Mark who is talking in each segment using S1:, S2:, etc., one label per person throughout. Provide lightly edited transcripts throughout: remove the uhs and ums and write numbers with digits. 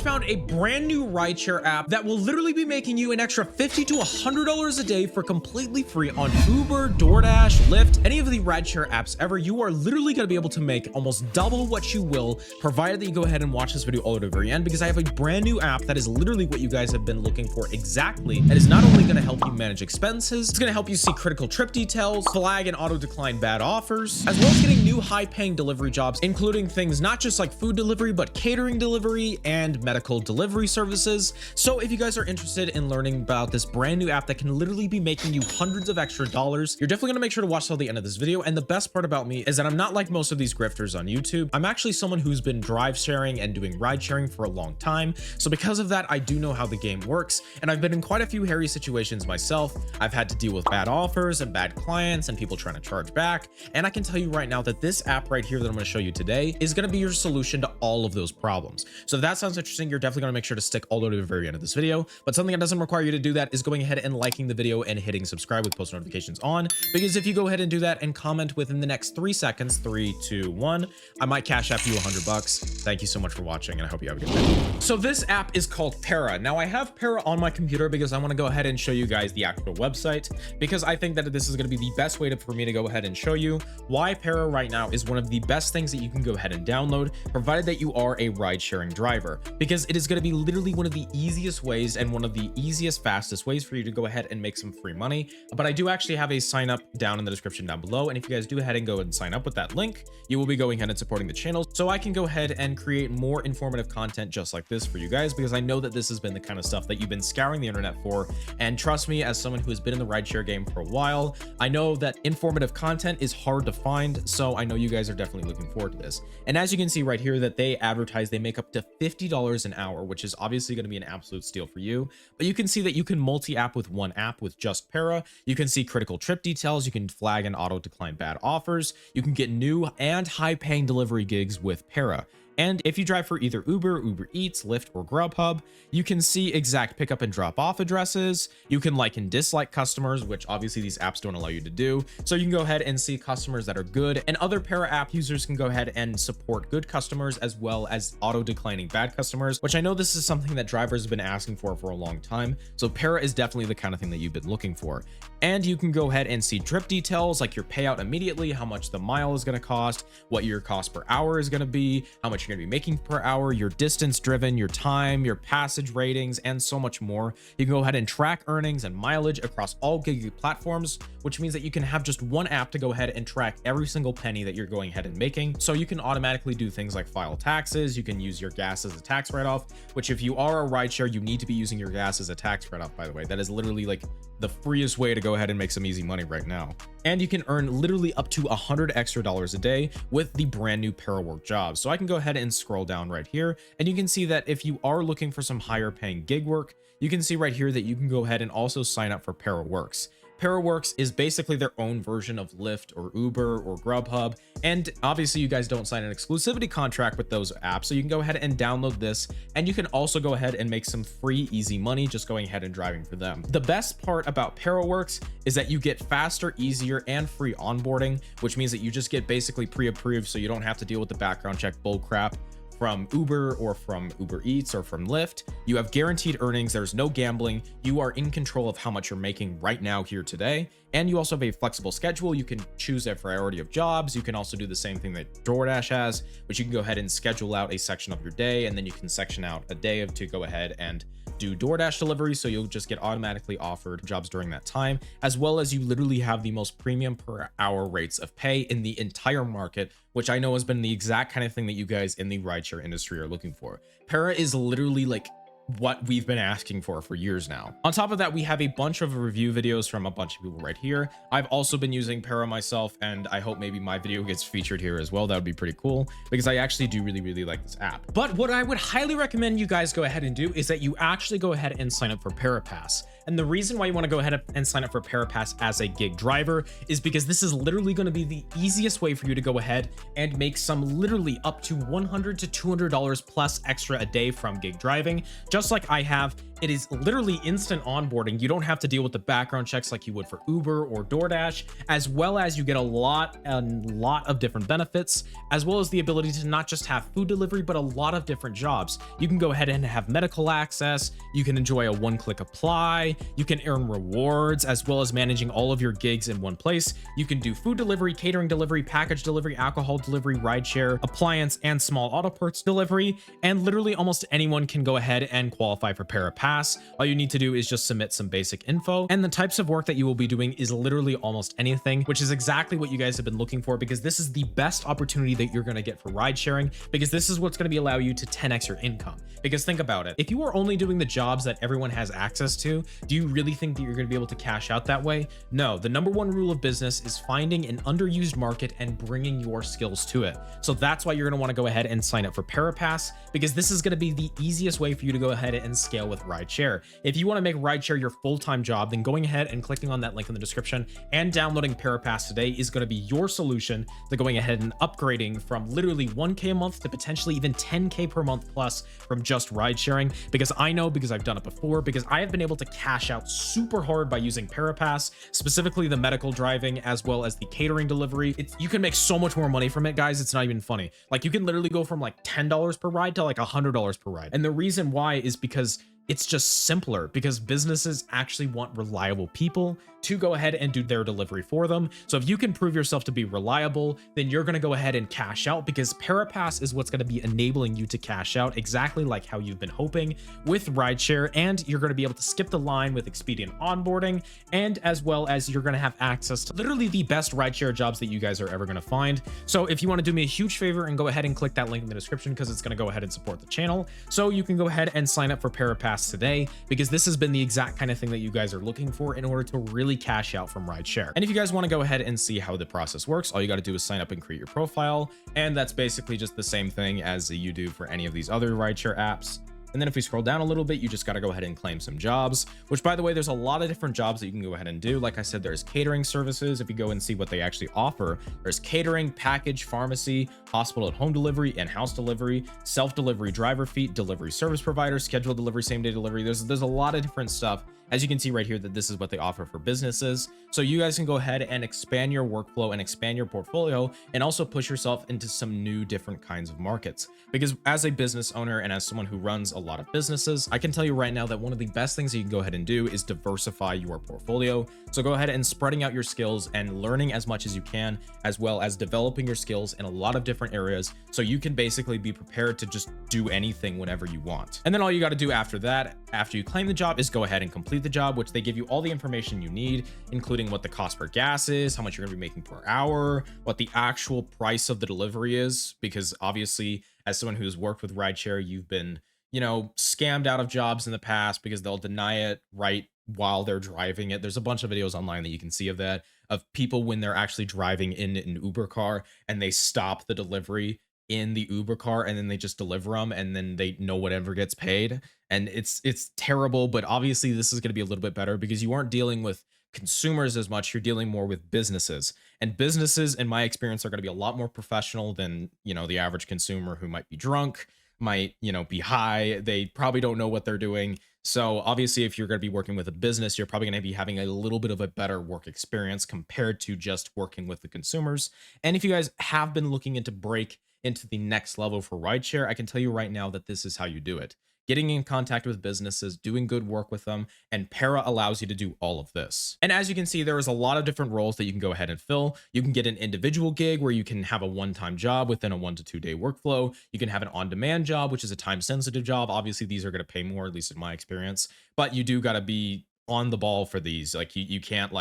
S1: found a brand new rideshare app that will literally be making you an extra $50 to $100 a day for completely free on Uber, DoorDash, Lyft, any of the rideshare apps ever. You are literally going to be able to make almost double what you will, provided that you go ahead and watch this video all the way to the very end, because I have a brand new app that is literally what you guys have been looking for exactly. That is not only going to help you manage expenses, it's going to help you see critical trip details, flag and auto decline bad offers, as well as getting new high-paying delivery jobs, including things not just like food delivery, but catering delivery and medical delivery services. So if you guys are interested in learning about this brand new app that can literally be making you hundreds of extra dollars, you're definitely gonna make sure to watch till the end of this video. And the best part about me is that I'm not like most of these grifters on YouTube. I'm actually someone who's been drive sharing and doing ride sharing for a long time. So because of that, I do know how the game works. And I've been in quite a few hairy situations myself. I've had to deal with bad offers and bad clients and people trying to charge back. And I can tell you right now that this app right here that I'm going to show you today is going to be your solution to all of those problems. So if that sounds interesting, you're definitely going to make sure to stick all the way to the very end of this video. But something that doesn't require you to do that is going ahead and liking the video and hitting subscribe with post notifications on, because if you go ahead and do that and comment within the next 3 seconds, 3, 2, 1, I might cash app you $100. Thank you so much for watching, and I hope you have a good day. So this app is called Para. Now I have Para on my computer because I want to go ahead and show you guys the actual website, because I think that this is going to be the best way for me to go ahead and show you why Para right now is one of the best things that you can go ahead and download, provided that you are a ride sharing driver, because it is going to be literally one of the easiest ways and one of the easiest, fastest ways for you to go ahead and make some free money. But I do actually have a sign up down in the description down below. And if you guys do ahead and go and sign up with that link, you will be going ahead and supporting the channel, so I can go ahead and create more informative content just like this for you guys, because I know that this has been the kind of stuff that you've been scouring the internet for. And trust me, as someone who has been in the rideshare game for a while, I know that informative content is hard to find. So I know you guys are definitely looking forward to this. And as you can see right here, that they advertise they make up to $50 an hour, which is obviously going to be an absolute steal for you. But you can see that you can multi-app with one app with just Para. You can see critical trip details. You can flag and auto decline bad offers. You can get new and high-paying delivery gigs with Para. And if you drive for either Uber, UberEats, Lyft, or Grubhub, you can see exact pickup and drop off addresses. You can like and dislike customers, which obviously these apps don't allow you to do. So you can go ahead and see customers that are good, and other Para app users can go ahead and support good customers as well as auto declining bad customers, which I know this is something that drivers have been asking for a long time. So Para is definitely the kind of thing that you've been looking for. And you can go ahead and see trip details like your payout immediately, how much the mile is going to cost, what your cost per hour is going to be, how much you're going to be making per hour, your distance driven, your time, your passage ratings, and so much more. You can go ahead and track earnings and mileage across all gig platforms, which means that you can have just one app to go ahead and track every single penny that you're going ahead and making. So you can automatically do things like file taxes. You can use your gas as a tax write-off, which if you are a rideshare, you need to be using your gas as a tax write-off, by the way. That is literally like the freest way to go ahead and make some easy money right now. And you can earn literally up to $100 extra a day with the brand new Para work jobs. So I can go ahead and scroll down right here, and you can see that if you are looking for some higher paying gig work, you can see right here that you can go ahead and also sign up for Para Works. Para Works is basically their own version of Lyft or Uber or Grubhub. And obviously you guys don't sign an exclusivity contract with those apps. So you can go ahead and download this, and you can also go ahead and make some free, easy money just going ahead and driving for them. The best part about Para Works is that you get faster, easier, and free onboarding, which means that you just get basically pre-approved. So you don't have to deal with the background check bull crap from Uber or from UberEats or from Lyft. You have guaranteed earnings. There's no gambling. You are in control of how much you're making right now here today. And you also have a flexible schedule. You can choose a priority of jobs. You can also do the same thing that DoorDash has, which you can go ahead and schedule out a section of your day, and then you can section out a day to go ahead and do DoorDash delivery. So you'll just get automatically offered jobs during that time, as well as you literally have the most premium per hour rates of pay in the entire market, which I know has been the exact kind of thing that you guys in the rideshare industry are looking for. Para is literally like what we've been asking for years now. On top of that, we have a bunch of review videos from a bunch of people right here. I've also been using Para myself, and I hope maybe my video gets featured here as well. That would be pretty cool, because I actually do really like this app. But what I would highly recommend you guys go ahead and do is that you actually go ahead and sign up for Para Pass. And the reason why you want to go ahead and sign up for Para Pass as a gig driver is because this is literally going to be the easiest way for you to go ahead and make some literally up to $100 to $200 plus extra a day from gig driving, just like I have. It is literally instant onboarding. You don't have to deal with the background checks like you would for Uber or DoorDash, as well as you get a lot of different benefits, as well as the ability to not just have food delivery, but a lot of different jobs. You can go ahead and have medical access. You can enjoy a one-click apply. You can earn rewards, as well as managing all of your gigs in one place. You can do food delivery, catering delivery, package delivery, alcohol delivery, rideshare, appliance, and small auto parts delivery. And literally almost anyone can go ahead and qualify for Parapass. All you need to do is just submit some basic info, and the types of work that you will be doing is literally almost anything, which is exactly what you guys have been looking for, because this is the best opportunity that you're going to get for ride sharing, because this is what's going to be allow you to 10x your income. Because think about it, if you are only doing the jobs that everyone has access to, do you really think that you're going to be able to cash out that way? No. The number one rule of business is finding an underused market and bringing your skills to it. So that's why you're going to want to go ahead and sign up for Parapass, because this is going to be the easiest way for you to go ahead and scale with rideshare. If you want to make rideshare your full-time job, then going ahead and clicking on that link in the description and downloading Parapass today is going to be your solution to going ahead and upgrading from literally 1K a month to potentially even 10K per month plus from just ride sharing. Because I know, because I've done it before, because I have been able to cash out super hard by using Parapass, specifically the medical driving as well as the catering delivery. You can make so much more money from it, guys. It's not even funny. Like, you can literally go from like $10 per ride to like $100 per ride. And the reason why is because it's just simpler, because businesses actually want reliable people to go ahead and do their delivery for them. So if you can prove yourself to be reliable, then you're going to go ahead and cash out, because Parapass is what's going to be enabling you to cash out exactly like how you've been hoping with rideshare. And you're going to be able to skip the line with expedient onboarding, and as well as you're going to have access to literally the best rideshare jobs that you guys are ever going to find. So if you want to do me a huge favor and go ahead and click that link in the description, because it's going to go ahead and support the channel, so you can go ahead and sign up for Parapass today, because this has been the exact kind of thing that you guys are looking for in order to really cash out from rideshare. And if you guys want to go ahead and see how the process works, all you got to do is sign up and create your profile, and that's basically just the same thing as you do for any of these other rideshare apps. And then if we scroll down a little bit, you just got to go ahead and claim some jobs, which, by the way, there's a lot of different jobs that you can go ahead and do. Like I said, there's catering services. If you go and see what they actually offer, there's catering, package, pharmacy, hospital at home delivery, in-house delivery, self-delivery driver feed, delivery service provider, scheduled delivery, same-day delivery. There's a lot of different stuff. As you can see right here, that this is what they offer for businesses. So you guys can go ahead and expand your workflow and expand your portfolio, and also push yourself into some new different kinds of markets. Because as a business owner and as someone who runs a lot of businesses, I can tell you right now that one of the best things that you can go ahead and do is diversify your portfolio. So go ahead and spreading out your skills and learning as much as you can, as well as developing your skills in a lot of different areas, so you can basically be prepared to just do anything whenever you want. And then all you got to do after that, after you claim the job, is go ahead and complete the job, which they give you all the information you need, including what the cost per gas is, how much you're going to be making per hour, what the actual price of the delivery is, because obviously, as someone who's worked with rideshare, you've been, scammed out of jobs in the past because they'll deny it right while they're driving it. There's a bunch of videos online that you can see of that, of people when they're actually driving in an Uber car and they stop the delivery in the Uber car and then they just deliver them, and then no one ever gets paid. And it's terrible, but obviously this is going to be a little bit better, because you aren't dealing with consumers as much, you're dealing more with businesses. And businesses, in my experience, are going to be a lot more professional than, the average consumer who might be drunk, might, be high. They probably don't know what they're doing. So obviously, if you're going to be working with a business, you're probably going to be having a little bit of a better work experience compared to just working with the consumers. And if you guys have been looking into break into the next level for rideshare, I can tell you right now that this is how you do it. Getting in contact with businesses, doing good work with them, and Para allows you to do all of this. And as you can see, there is a lot of different roles that you can go ahead and fill. You can get an individual gig where you can have a one-time job within a 1 to 2 day workflow. You can have an on-demand job, which is a time-sensitive job. Obviously, these are going to pay more, at least in my experience, but you do got to be on the ball for these. Like you can't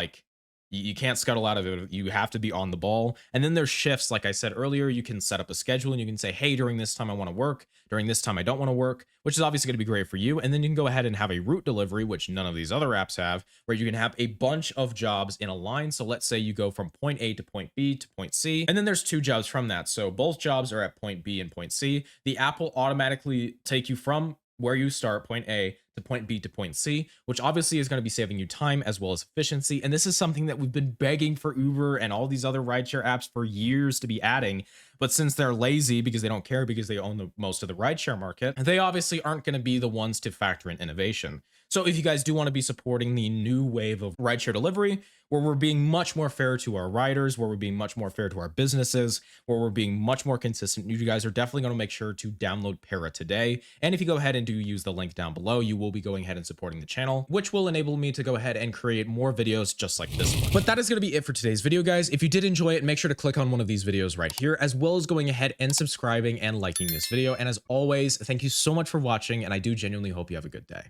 S1: you can't scuttle out of it. You have to be on the ball. And then there's shifts. Like I said earlier, you can set up a schedule and you can say, hey, during this time I want to work, during this time I don't want to work, which is obviously going to be great for you. And then you can go ahead and have a route delivery, which none of these other apps have, where you can have a bunch of jobs in a line. So let's say you go from point A to point B to point C, and then there's 2 jobs from that. So both jobs are at point B and point C. The app will automatically take you from where you start, point A, to point B to point C, which obviously is going to be saving you time as well as efficiency. And this is something that we've been begging for Uber and all these other rideshare apps for years to be adding. But since they're lazy because they don't care because they own most of the rideshare market, they obviously aren't going to be the ones to factor in innovation. So if you guys do want to be supporting the new wave of rideshare delivery, where we're being much more fair to our riders, where we're being much more fair to our businesses, where we're being much more consistent, you guys are definitely going to make sure to download Para today. And if you go ahead and do use the link down below, you will be going ahead and supporting the channel, which will enable me to go ahead and create more videos just like this one. But that is going to be it for today's video, guys. If you did enjoy it, make sure to click on one of these videos right here, as well as going ahead and subscribing and liking this video. And as always, thank you so much for watching, and I do genuinely hope you have a good day.